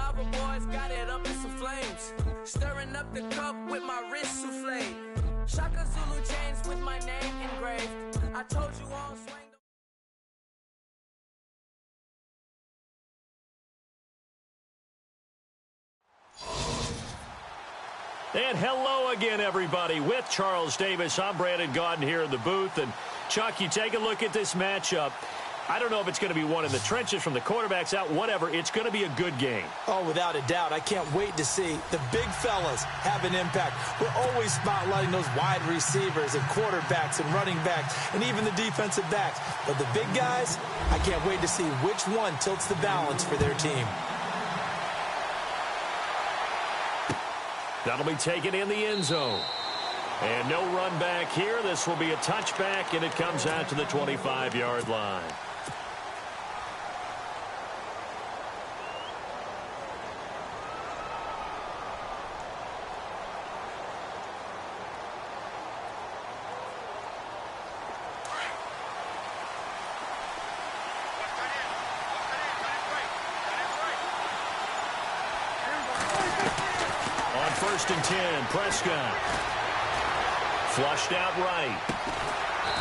lava boys got it up in some flames. Stirring up the cup with my wrist souffle. Shaka Zulu chains with my name engraved. I told you all swing. And hello again, everybody. With Charles Davis, I'm Brandon Gaudin here in the booth. And, Chuck, you take a look at this matchup. I don't know if it's going to be one in the trenches from the quarterbacks out, whatever. It's going to be a good game. Oh, without a doubt. I can't wait to see the big fellas have an impact. We're always spotlighting those wide receivers and quarterbacks and running backs and even the defensive backs. But the big guys, I can't wait to see which one tilts the balance for their team. That'll be taken in the end zone. And no run back here. This will be a touchback, and it comes out to the 25-yard line. First and 10, Prescott. Flushed out right.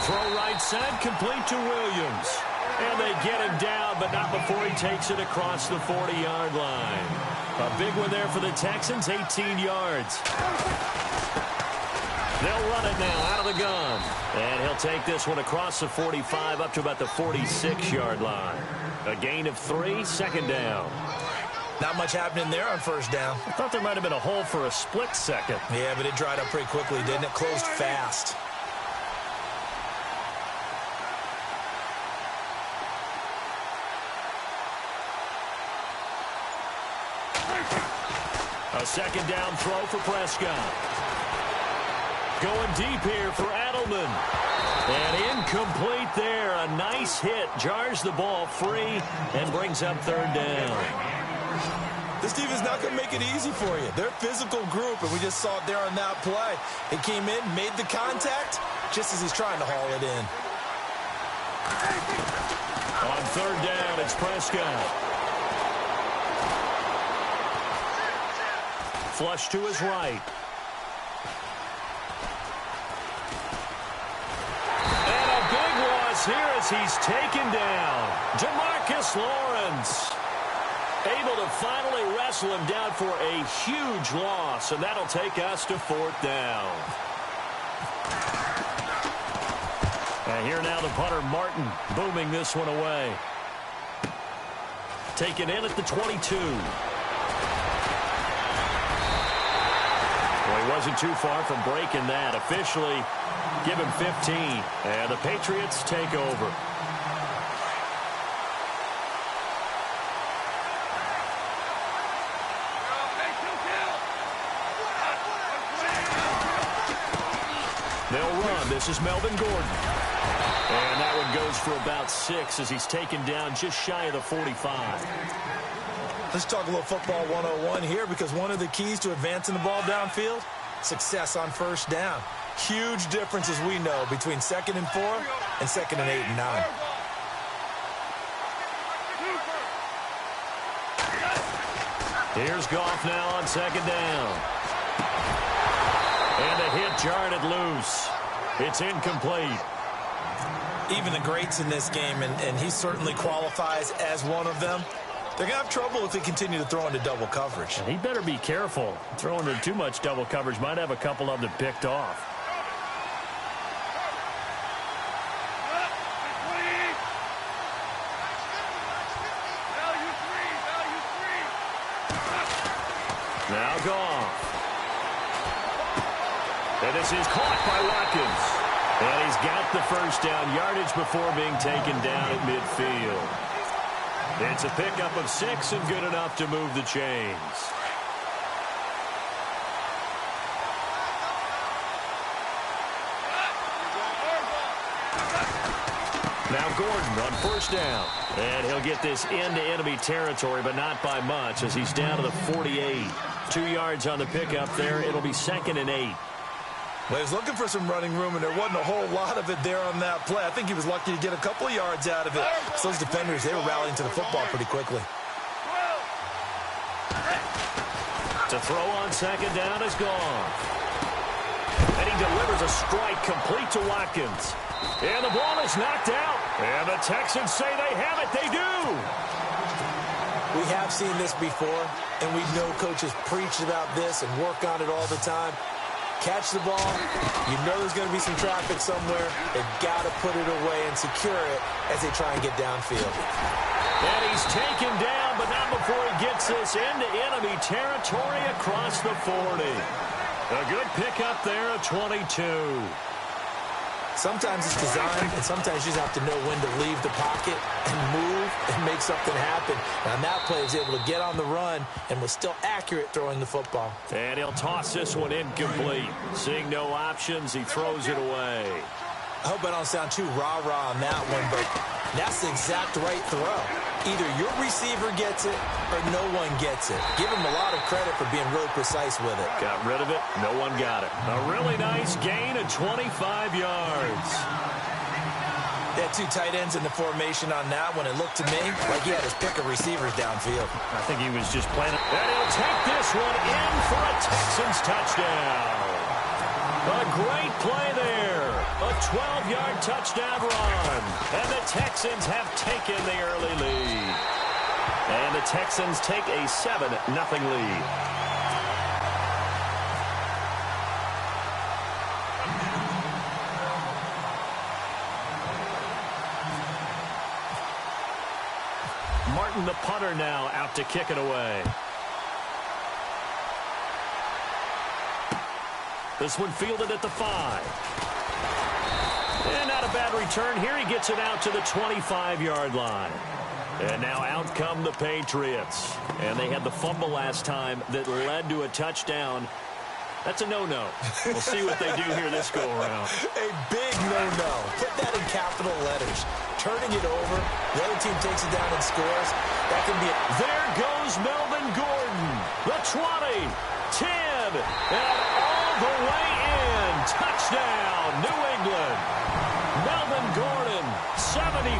Throw right side, complete to Williams. And they get him down, but not before he takes it across the 40-yard line. A big one there for the Texans, 18 yards. They'll run it now out of the gun. And he'll take this one across the 45 up to about the 46-yard line. A gain of 3, second down. Not much happening there on first down. I thought there might have been a hole for a split second. Yeah, but it dried up pretty quickly, didn't it? Closed fast. A second down throw for Prescott. Going deep here for Edelman. And incomplete there. A nice hit. Jars the ball free and brings up third down. This defense is not going to make it easy for you. They're a physical group, and we just saw it there on that play. He came in, made the contact, just as he's trying to haul it in. On third down, it's Prescott. Flush to his right. And a big loss here as he's taken down. DeMarcus Lawrence. Able to finally wrestle him down for a huge loss, and that'll take us to fourth down. And here now the punter, Martin, booming this one away. Taken in at the 22. Well, he wasn't too far from breaking that. Officially, give him 15. And the Patriots take over. They'll run. This is Melvin Gordon. And that one goes for about 6 as he's taken down just shy of the 45. Let's talk a little football 101 here, because one of the keys to advancing the ball downfield, success on first down. Huge difference, as we know, between 2nd and 4 and 2nd and 8 and 9. Here's Goff now on second down. And a hit jarred it loose. It's incomplete. Even the greats in this game, and he certainly qualifies as one of them, they're going to have trouble if they continue to throw into double coverage. And he better be careful. Throwing into too much double coverage might have a couple of them picked off. Now Goff. And this is caught by Watkins. And he's got the first down yardage before being taken down at midfield. It's a pickup of 6 and good enough to move the chains. Now Gordon on first down. And he'll get this into enemy territory, but not by much as he's down to the 48. 2 yards on the pickup there. It'll be 2nd and 8. Well, he was looking for some running room, and there wasn't a whole lot of it there on that play. I think he was lucky to get a couple of yards out of it. So those defenders, they were rallying to the football pretty quickly. To throw on second down is gone. And he delivers a strike complete to Watkins. And the ball is knocked out. And the Texans say they have it. They do. We have seen this before, and we know coaches preach about this and work on it all the time. Catch the ball. You know there's going to be some traffic somewhere. They've got to put it away and secure it as they try and get downfield. And he's taken down, but not before he gets this into enemy territory across the 40. A good pickup there at 22. Sometimes it's designed, and sometimes you just have to know when to leave the pocket and move and make something happen. And on that play, he was able to get on the run and was still accurate throwing the football. And he'll toss this one incomplete. Seeing no options, he throws it away. I hope I don't sound too rah-rah on that one, but that's the exact right throw. Either your receiver gets it or no one gets it. Give him a lot of credit for being really precise with it. Got rid of it. No one got it. A really nice gain of 25 yards. They had two tight ends in the formation on that one. It looked to me like he had his pick of receivers downfield. I think he was just playing it. And he'll take this one in for a Texans touchdown. A great play there. A 12-yard touchdown run. And the Texans have taken the early lead. And the Texans take a 7-0 lead. Martin, the punter, now out to kick it away. This one fielded at the 5. And not a bad return here. He gets it out to the 25-yard line. And now out come the Patriots. And they had the fumble last time that led to a touchdown. That's a no-no. We'll see what they do here this go-around. A big no-no. Put that in capital letters. Turning it over. The other team takes it down and scores. That can be it. There goes Melvin Gordon. The 20, 10, and all the way in. Touchdown, New England. Melvin Gordon, 75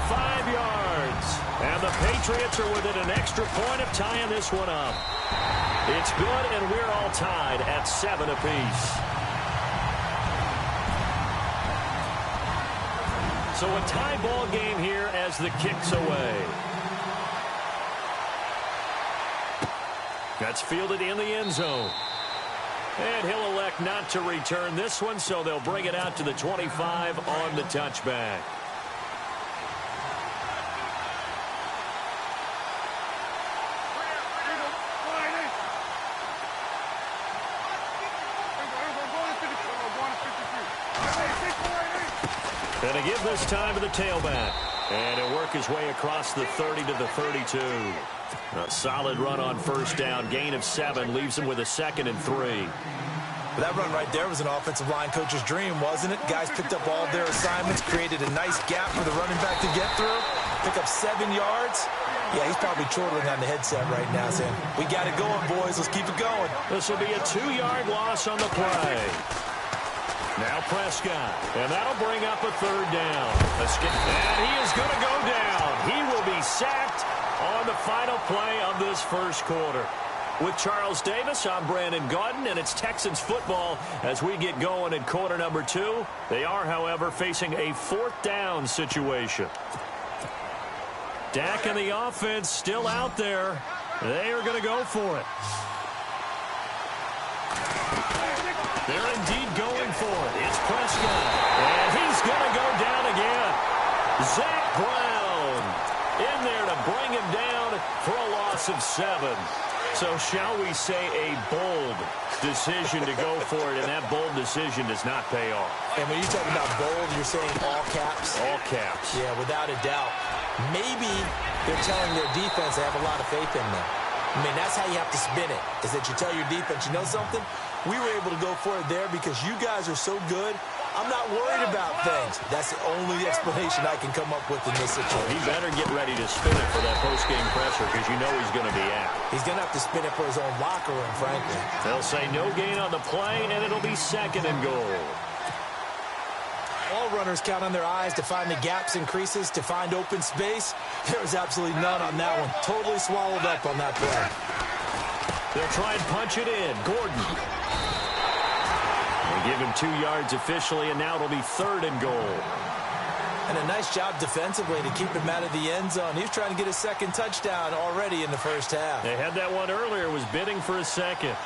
yards. And the Patriots are within an extra point of tying this one up. It's good, and we're all tied at 7 apiece. So a tie ball game here as the kick's away. That's fielded in the end zone. And he'll elect not to return this one, so they'll bring it out to the 25 on the touchback. And to give this time to the tailback. And he'll work his way across the 30 to the 32. A solid run on first down. Gain of 7 leaves him with a 2nd and 3. But that run right there was an offensive line coach's dream, wasn't it? Guys picked up all their assignments, created a nice gap for the running back to get through, pick up 7 yards. Yeah, he's probably chortling on the headset right now saying, we got it going, boys. Let's keep it going. This will be a 2-yard loss on the play. Now Prescott, and that'll bring up a 3rd down. And he is going to go down. He will be sacked on the final play of this first quarter. With Charles Davis, I'm Brandon Gaudin, and it's Texans football as we get going in quarter number 2. They are, however, facing a 4th down situation. Dak and the offense still out there. They are going to go for it. They're indeed going for it. It's Prescott. And he's going to go down again. Zach Brown in there to bring him down for a loss of 7. So shall we say a bold decision to go for it, and that bold decision does not pay off. And when you're talking about bold, you're saying all caps? All caps. Yeah, without a doubt. Maybe they're telling their defense they have a lot of faith in them. I mean, that's how you have to spin it, is that you tell your defense, you know something? We were able to go for it there because you guys are so good. I'm not worried about things. That's the only explanation I can come up with in this situation. He better get ready to spin it for that post-game presser because you know he's going to be out. He's going to have to spin it for his own locker room, frankly. They'll say no gain on the play, and it'll be 2nd and goal. All runners count on their eyes to find the gaps and creases, to find open space. There was absolutely none on that one. Totally swallowed up on that play. They'll try and punch it in. Gordon. They give him 2 yards officially, and now it'll be 3rd and goal. And a nice job defensively to keep him out of the end zone. He was trying to get his 2nd touchdown already in the first half. They had that one earlier, was bidding for a 2nd.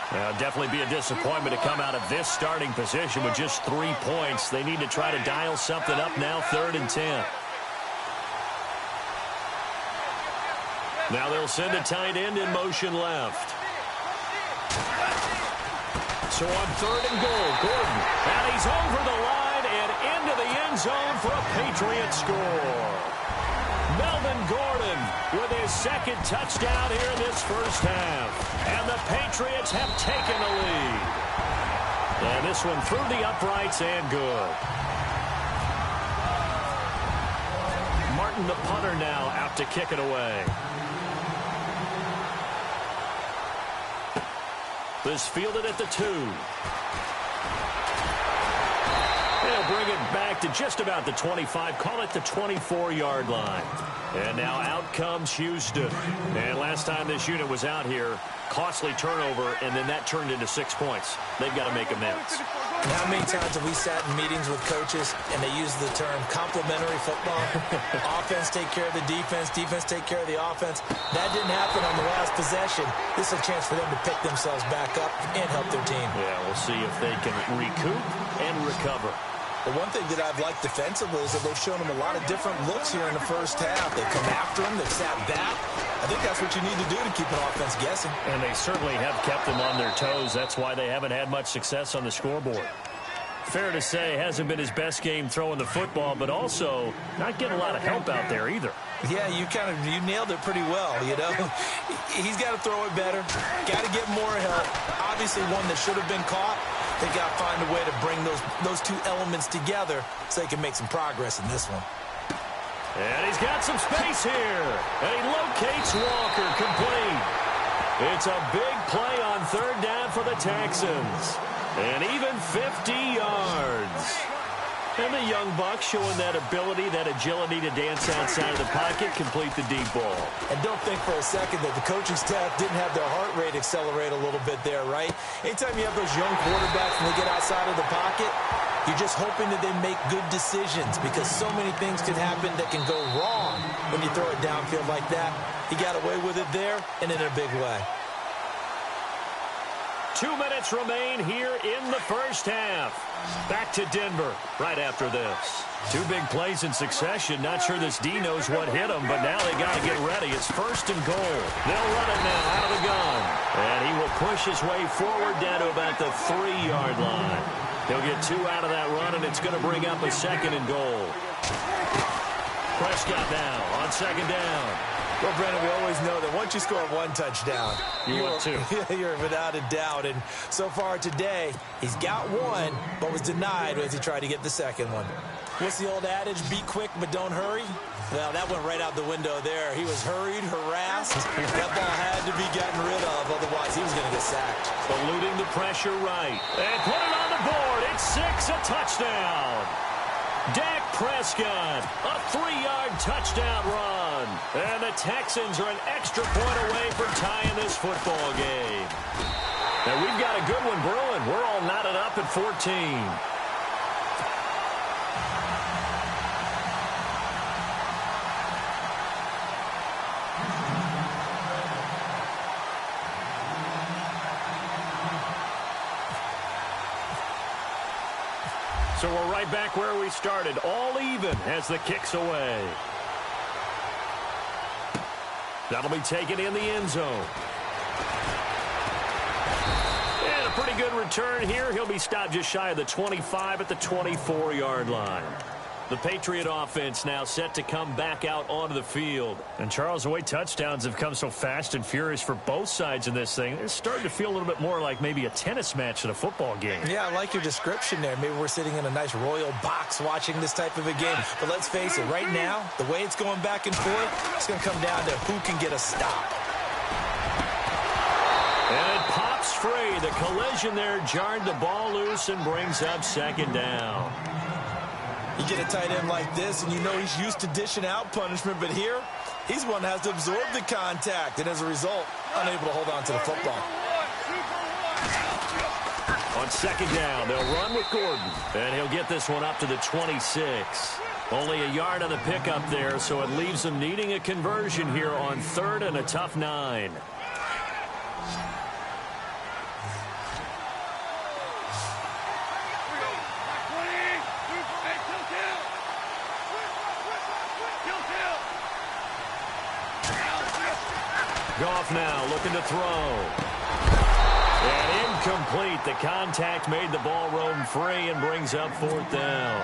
Definitely be a disappointment to come out of this starting position with just 3 points. They need to try to dial something up now, 3rd and 10. Now they'll send a tight end in motion left. So on 3rd and goal, Gordon. And he's over the line and into the end zone for a Patriot score. Melvin Gordon with his 2nd touchdown here in this first half. And the Patriots have taken the lead. And this one through the uprights and good. Martin, the punter, now out to kick it away. This fielded at the 2. They'll bring it back to just about the 25. Call it the 24-yard line. And now out comes Houston. And last time this unit was out here, costly turnover, and then that turned into 6 points. They've got to make amends. How many times have we sat in meetings with coaches and they use the term complementary football? Offense take care of the defense, defense take care of the offense. That didn't happen on the last possession. This is a chance for them to pick themselves back up and help their team. Yeah, we'll see if they can recoup and recover. The one thing that I've liked defensively is that they've shown them a lot of different looks here in the first half. They come after them, they've sat back. I think that's what you need to do to keep an offense guessing. And they certainly have kept them on their toes. That's why they haven't had much success on the scoreboard. Fair to say, hasn't been his best game throwing the football, but also not getting a lot of help out there either. Yeah, you nailed it pretty well, you know. He's got to throw it better, got to get more help. Obviously one that should have been caught. They got to find a way to bring those 2 elements together so they can make some progress in this one. And he's got some space here. And he locates Walker, complete. It's a big play on 3rd down for the Texans. And even 50 yards. And the young buck showing that ability, that agility to dance outside of the pocket, complete the deep ball. And don't think for a second that the coaching staff didn't have their heart rate accelerate a little bit there, right? Anytime you have those young quarterbacks and they get outside of the pocket, you're just hoping that they make good decisions because so many things could happen that can go wrong when you throw it downfield like that. He got away with it there and in a big way. 2 minutes remain here in the first half. Back to Denver right after this. 2 big plays in succession. Not sure this D knows what hit him, but now they got to get ready. It's 1st and goal. They'll run it now out of the gun. And he will push his way forward down to about the 3-yard line. He'll get 2 out of that run, and it's going to bring up a 2nd and goal. Prescott now on 2nd down. Well, Brennan, we always know that once you score 1 touchdown, you're without a doubt. And so far today, he's got 1, but was denied as he tried to get the 2nd one. What's the old adage? Be quick, but don't hurry. Well, that went right out the window there. He was hurried, harassed. That ball had to be gotten rid of, otherwise he was going to get sacked. Eluding the pressure right. And put it on the board. It's 6, a touchdown. Dak Prescott, a 3-yard touchdown run. And the Texans are an extra point away from tying this football game. And we've got a good one brewing. We're all knotted up at 14. So we're right back where we started, all even as the kick's away. That'll be taken in the end zone. And a pretty good return here. He'll be stopped just shy of the 25 at the 24-yard line. The Patriot offense now set to come back out onto the field. And, Charles, the way touchdowns have come so fast and furious for both sides in this thing, it's starting to feel a little bit more like maybe a tennis match than a football game. Yeah, I like your description there. Maybe we're sitting in a nice royal box watching this type of a game. But let's face it, right now, the way it's going back and forth, it's going to come down to who can get a stop. And it pops free. The collision there jarred the ball loose and brings up 2nd down. You get a tight end like this, and you know he's used to dishing out punishment, but here, he's one that has to absorb the contact, and as a result, unable to hold on to the football. On second down, they'll run with Gordon, and he'll get this one up to the 26. Only a yard on the pickup there, so it leaves them needing a conversion here on third and a tough 9. Goff now looking to throw. And incomplete. The contact made the ball roam free and brings up fourth down.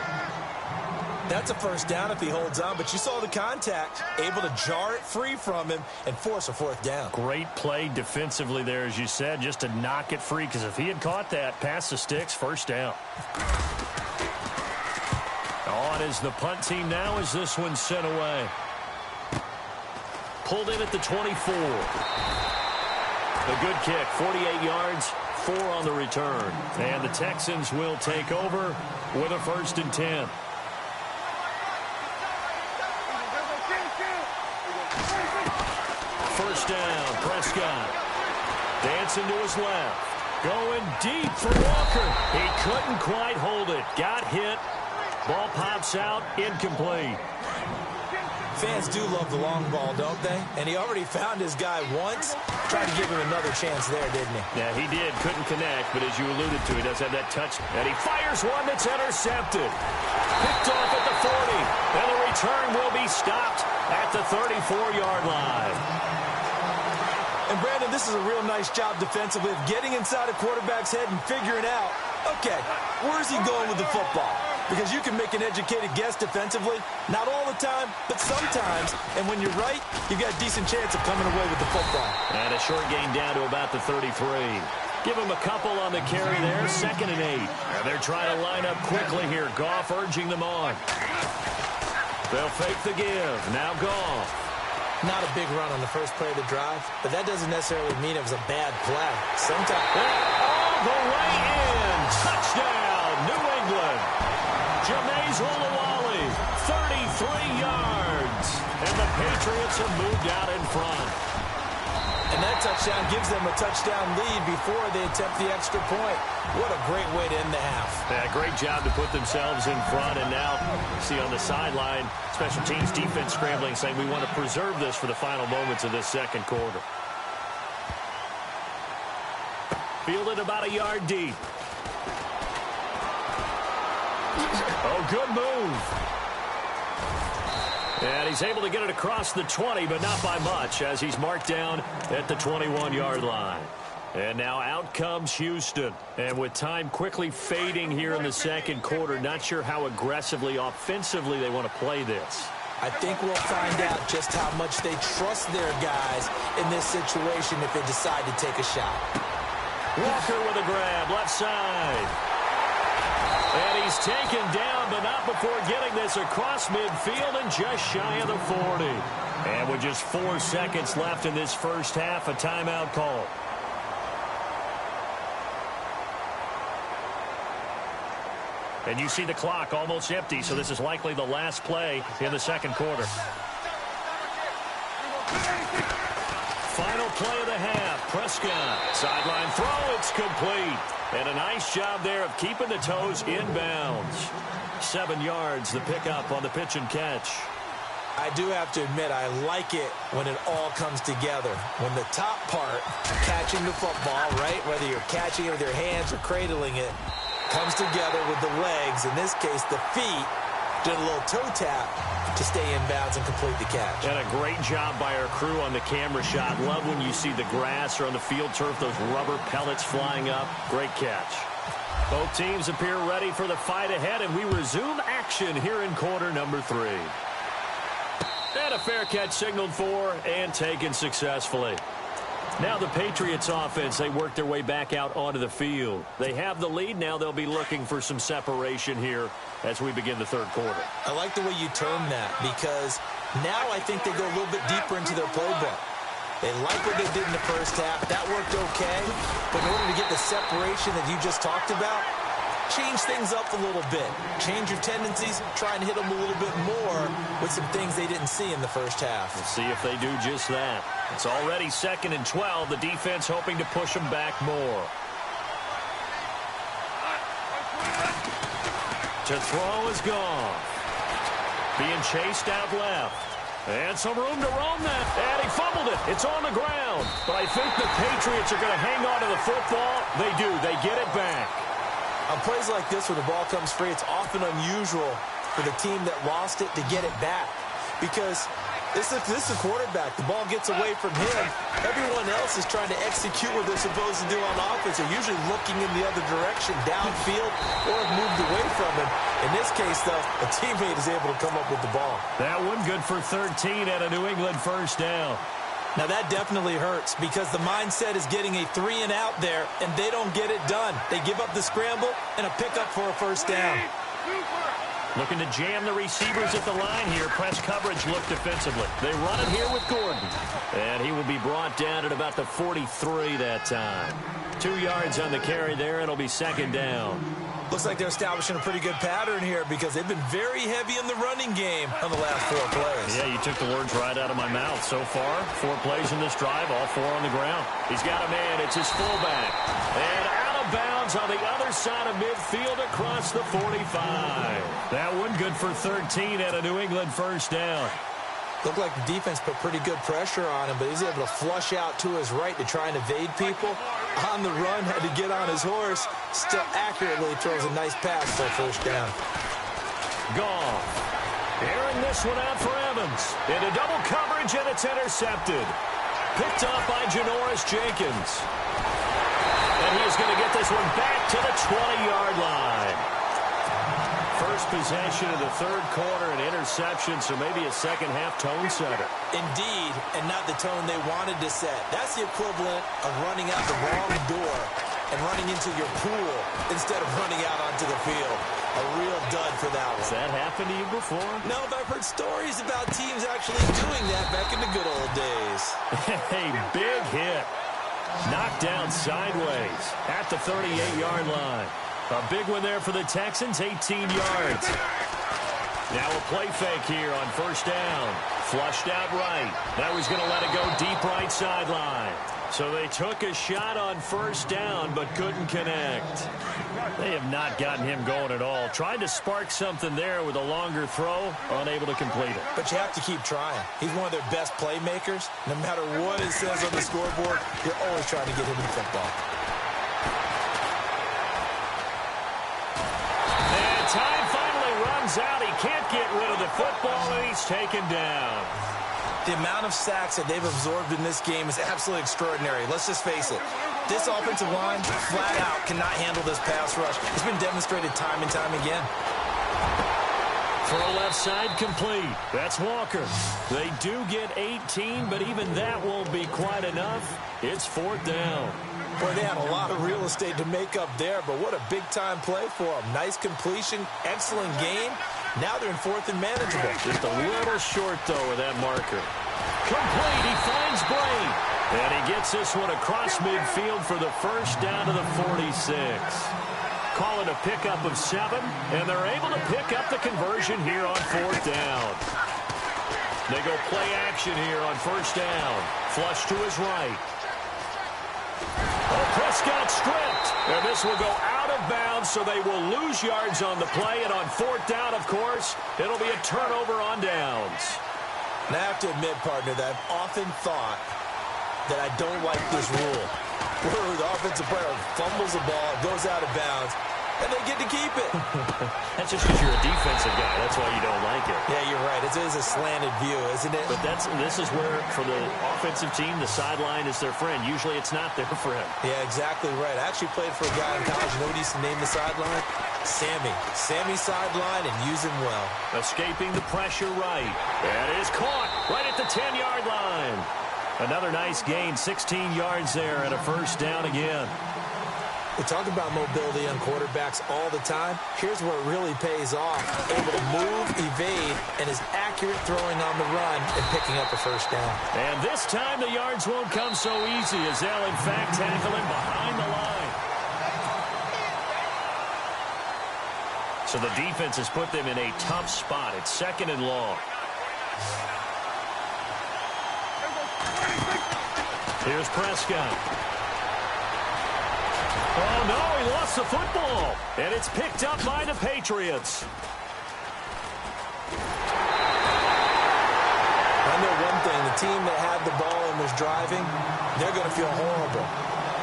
That's a first down if he holds on, but you saw the contact, able to jar it free from him and force a fourth down. Great play defensively there, as you said, just to knock it free, because if he had caught that, past the sticks, first down. On is the punt team now as this one's sent away. Pulled in at the 24. A good kick, 48 yards, 4 on the return. And the Texans will take over with a 1st and 10. First down, Prescott. Dancing to his left. Going deep for Walker. He couldn't quite hold it. Got hit. Ball pops out, incomplete. Fans do love the long ball, don't they? And he already found his guy once. Tried to give him another chance there, didn't he? Yeah, he did. Couldn't connect, but as you alluded to, he does have that touch. And he fires one that's intercepted. Picked off at the 40. And the return will be stopped at the 34-yard line. And, Brandon, this is a real nice job defensively of getting inside a quarterback's head and figuring out, okay, where's he going with the football? Because you can make an educated guess defensively. Not all the time, but sometimes. And when you're right, you've got a decent chance of coming away with the football. And a short gain down to about the 33. Give him a couple on the carry there, 2nd and 8. And they're trying to line up quickly here. Goff urging them on. They'll fake the give. Now Goff. Not a big run on the first play of the drive, but that doesn't necessarily mean it was a bad play. Sometimes. All the way in. Touchdown, New England. Jameis Olawale, 33 yards. And the Patriots have moved out in front. And that touchdown gives them a touchdown lead before they attempt the extra point. What a great way to end the half. Yeah, great job to put themselves in front. And now, see on the sideline, special teams defense scrambling, saying we want to preserve this for the final moments of this second quarter. Fielded about a yard deep. Oh, good move. And he's able to get it across the 20, but not by much, as he's marked down at the 21-yard line. And now out comes Houston. And with time quickly fading here in the second quarter, not sure how aggressively, offensively they want to play this. I think we'll find out just how much they trust their guys in this situation if they decide to take a shot. Walker with a grab, left side. And he's taken down, but not before getting this across midfield and just shy of the 40. And with just 4 seconds left in this first half, a timeout call. And you see the clock almost empty, so this is likely the last play in the second quarter. Final play of the half. Prescott, sideline throw, it's complete. And a nice job there of keeping the toes inbounds. 7 yards, the pickup on the pitch and catch. I do have to admit, I like it when it all comes together. When the top part, catching the football, right, whether you're catching it with your hands or cradling it, comes together with the legs, in this case the feet, did a little toe tap to stay in bounds and complete the catch. And a great job by our crew on the camera shot. Love when you see the grass or on the field turf, those rubber pellets flying up. Great catch. Both teams appear ready for the fight ahead, and we resume action here in quarter number 3. And a fair catch signaled for and taken successfully. Now the Patriots offense, they work their way back out onto the field. They have the lead. Now they'll be looking for some separation here as we begin the third quarter. I like the way you term that, because now I think they go a little bit deeper into their playbook. They like what they did in the first half. That worked okay. But in order to get the separation that you just talked about, change things up a little bit. Change your tendencies, try and hit them a little bit more with some things they didn't see in the first half. We'll see if they do just that. It's already 2nd and 12. The defense hoping to push them back more. To throw is gone. Being chased out left. And some room to roam that. And he fumbled it. It's on the ground. But I think the Patriots are going to hang on to the football. They do. They get it back. On plays like this where the ball comes free, it's often unusual for the team that lost it to get it back. Because this is a quarterback. The ball gets away from him. Everyone else is trying to execute what they're supposed to do on offense. They're usually looking in the other direction, downfield, or have moved away from him. In this case, though, a teammate is able to come up with the ball. That one good for 13 and a New England first down. Now, that definitely hurts because the mindset is getting a 3-and-out there, and they don't get it done. They give up the scramble and a pickup for a first down. Looking to jam the receivers at the line here. Press coverage look defensively. They run it here with Gordon. And he will be brought down at about the 43 that time. 2 yards on the carry there. It'll be 2nd down. Looks like they're establishing a pretty good pattern here because they've been very heavy in the running game on the last 4 plays. Yeah, you took the words right out of my mouth. So far, 4 plays in this drive, all 4 on the ground. He's got a man. It's his fullback. And out of bounds on the other side of midfield across the 45. That one good for 13 and a New England first down. Looked like the defense put pretty good pressure on him, but he's able to flush out to his right to try and evade people. On the run, had to get on his horse. Still accurately throws a nice pass for a first down. Goff. Airing this one out for Evans. Into double coverage, and it's intercepted. Picked off by Janoris Jenkins. And he's going to get this one back to the 20-yard line. First possession of the 3rd quarter, an interception, so maybe a second-half tone setter. Indeed, and not the tone they wanted to set. That's the equivalent of running out the wrong door and running into your pool instead of running out onto the field. A real dud for that one. Has that happened to you before? No, but I've heard stories about teams actually doing that back in the good old days. Hey, big hit. Knocked down sideways at the 38-yard line. A big one there for the Texans, 18 yards. Now a play fake here on first down. Flushed out right. Now he's going to let it go deep right sideline. So they took a shot on first down but couldn't connect. They have not gotten him going at all. Tried to spark something there with a longer throw, unable to complete it. But you have to keep trying. He's one of their best playmakers. No matter what it says on the scoreboard, you're always trying to get him in football. Time finally runs out. He can't get rid of the football, and he's taken down. The amount of sacks that they've absorbed in this game is absolutely extraordinary. Let's just face it. This offensive line, flat out, cannot handle this pass rush. It's been demonstrated time and time again. Throw left side complete. That's Walker. They do get 18, but even that won't be quite enough. It's 4th down. Boy, they had a lot of real estate to make up there, but what a big-time play for them. Nice completion, excellent game. Now they're in 4th and manageable. Just a little short, though, with that marker. Complete. He finds Bray. And he gets this one across midfield for the first down to the 46. Call it a pickup of 7, and they're able to pick up the conversion here on 4th down. They go play action here on first down. Flush to his right. Oh, Prescott stripped. And this will go out of bounds, so they will lose yards on the play. And on 4th down, of course, it'll be a turnover on downs. And I have to admit, partner, that I've often thought that I don't like this rule, where the offensive player fumbles the ball, goes out of bounds, and they get to keep it. That's just because you're a defensive guy. That's why you don't like it. Yeah, you're right. It is a slanted view, isn't it? But this is where, for the offensive team, the sideline is their friend. Usually it's not their friend. Yeah, exactly right. I actually played for a guy in college. You know what he used to name the sideline? Sammy. Sammy sideline, and use him well. Escaping the pressure right. That is caught right at the 10-yard line. Another nice gain, 16 yards there, and a first down again. We talk about mobility on quarterbacks all the time. Here's where it really pays off. Able to move, evade, and is accurate throwing on the run and picking up a first down. And this time the yards won't come so easy as they'll, in fact, tackle him behind the line. So the defense has put them in a tough spot. It's 2nd and long. Here's Prescott. Oh, no, he lost the football. And it's picked up by the Patriots. I know one thing. The team that had the ball and was driving, they're going to feel horrible.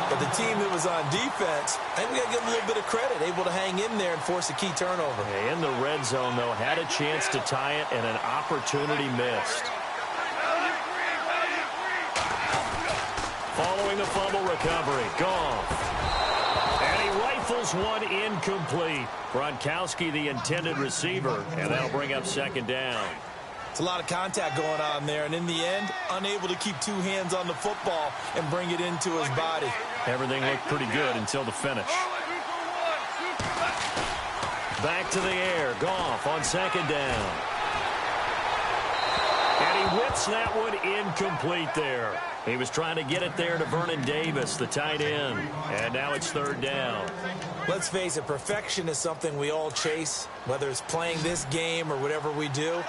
But the team that was on defense, I think we got to give them a little bit of credit, able to hang in there and force a key turnover. In the red zone, though, had a chance to tie it and an opportunity missed. Following the fumble recovery, Goff. And he rifles one incomplete. Gronkowski, the intended receiver, and that'll bring up 2nd down. It's a lot of contact going on there, and in the end, unable to keep 2 hands on the football and bring it into his body. Everything looked pretty good until the finish. Back to the air. Goff on 2nd down. And he whips that one incomplete there. He was trying to get it there to Vernon Davis, the tight end. And now it's 3rd down. Let's face it, perfection is something we all chase, whether it's playing this game or whatever we do.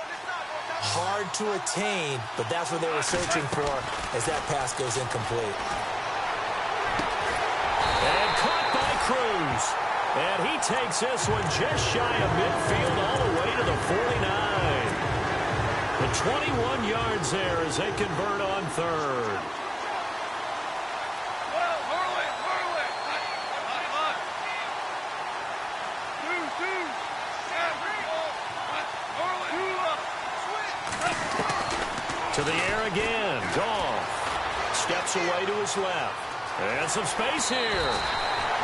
Hard to attain, but that's what they were searching for as that pass goes incomplete. And caught by Cruz. And he takes this one just shy of midfield all the way to the 49. The 21 yards there as they convert on 3rd. To the air again. Goff steps away to his left. And some space here.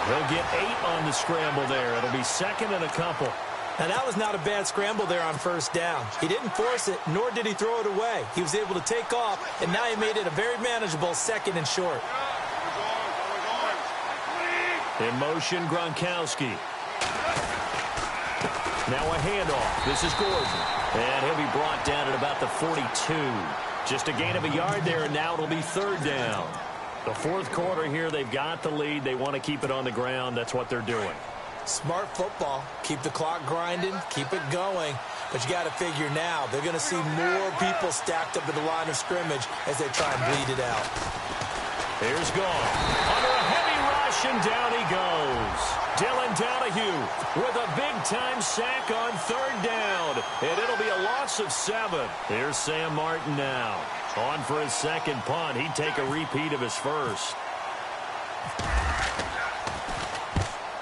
He'll get 8 on the scramble there. It'll be 2nd and a couple. Now, that was not a bad scramble there on 1st down. He didn't force it, nor did he throw it away. He was able to take off, and now he made it a very manageable 2nd and short. In motion, Gronkowski. Now a handoff. This is Gordon. And he'll be brought down at about the 42. Just a gain of a yard there, and now it'll be 3rd down. The 4th quarter here, they've got the lead. They want to keep it on the ground. That's what they're doing. Smart football. Keep the clock grinding, keep it going. But you got to figure now, they're going to see more people stacked up at the line of scrimmage as they try and bleed it out. Here's Goff. Under a heavy rush, and down he goes. Dylan Donahue with a big-time sack on 3rd down. And it'll be a loss of 7. Here's Sam Martin now. On for his 2nd punt. He'd take a repeat of his 1st.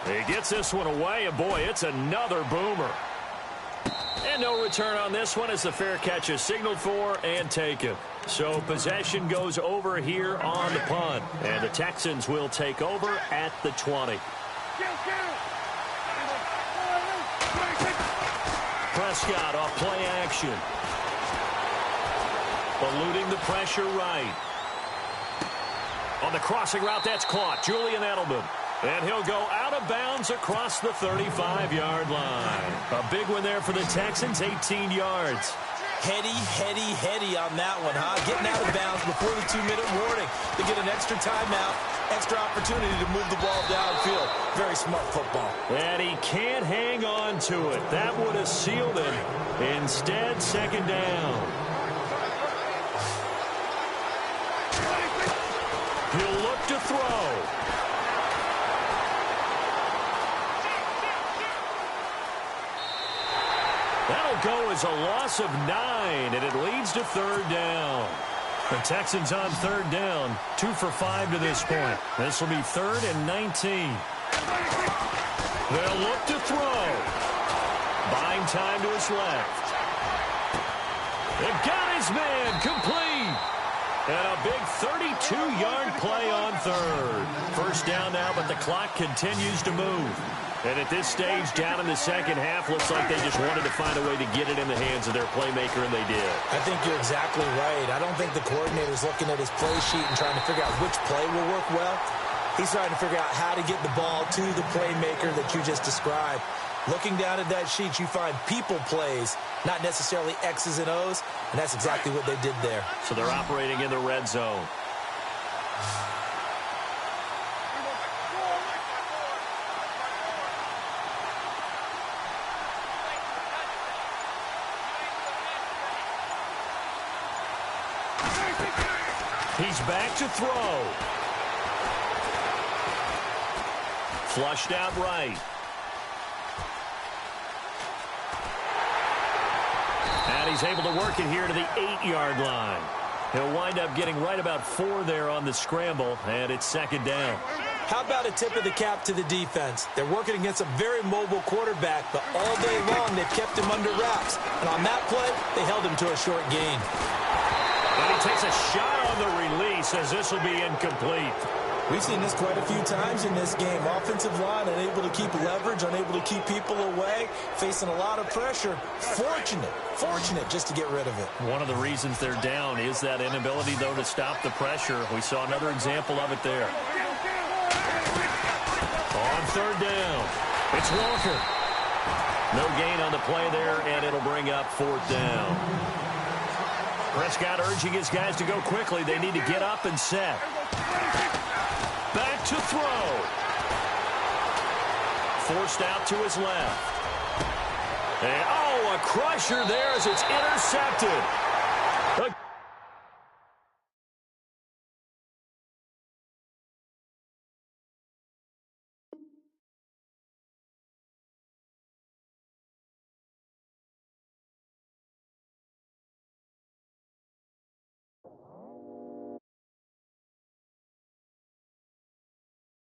He gets this one away, and boy, it's another boomer. And no return on this one as the fair catch is signaled for and taken. So possession goes over here on the punt. And the Texans will take over at the 20. Prescott off play action. Eluding the pressure right. On the crossing route, that's caught. Julian Edelman. And he'll go out of bounds across the 35-yard line. A big one there for the Texans, 18 yards. Heady on that one, huh? Getting out of bounds before the 2-minute warning. They get an extra timeout, extra opportunity to move the ball downfield. Very smart football. And he can't hang on to it. That would have sealed it. Instead, 2nd down. He'll look to throw. That'll go as a loss of 9, and it leads to 3rd down. The Texans on 3rd down, 2 for 5 to this point. This will be 3rd and 19. They'll look to throw. Buying time to his left. They've got his man complete. And a big 32-yard play on 3rd. 1st down now, but the clock continues to move. And at this stage, down in the 2nd half, looks like they just wanted to find a way to get it in the hands of their playmaker, and they did. I think you're exactly right. I don't think the coordinator's looking at his play sheet and trying to figure out which play will work well. He's trying to figure out how to get the ball to the playmaker that you just described. Looking down at that sheet, you find people plays, not necessarily X's and O's, and that's exactly what they did there. So they're operating in the red zone. He's back to throw. Flushed out right. And he's able to work it here to the 8-yard line. He'll wind up getting right about 4 there on the scramble, and it's second down. How about a tip of the cap to the defense? They're working against a very mobile quarterback, but all day long they've kept him under wraps. And on that play, they held him to a short gain. And he takes a shot on the release as this will be incomplete. We've seen this quite a few times in this game. Offensive line unable to keep leverage, unable to keep people away, facing a lot of pressure. Fortunate just to get rid of it. One of the reasons they're down is that inability, though, to stop the pressure. We saw another example of it there. On third down, it's Walker. No gain on the play there, and it'll bring up fourth down. Prescott urging his guys to go quickly. They need to get up and set. Back to throw. Forced out to his left. And, a crusher there as it's intercepted.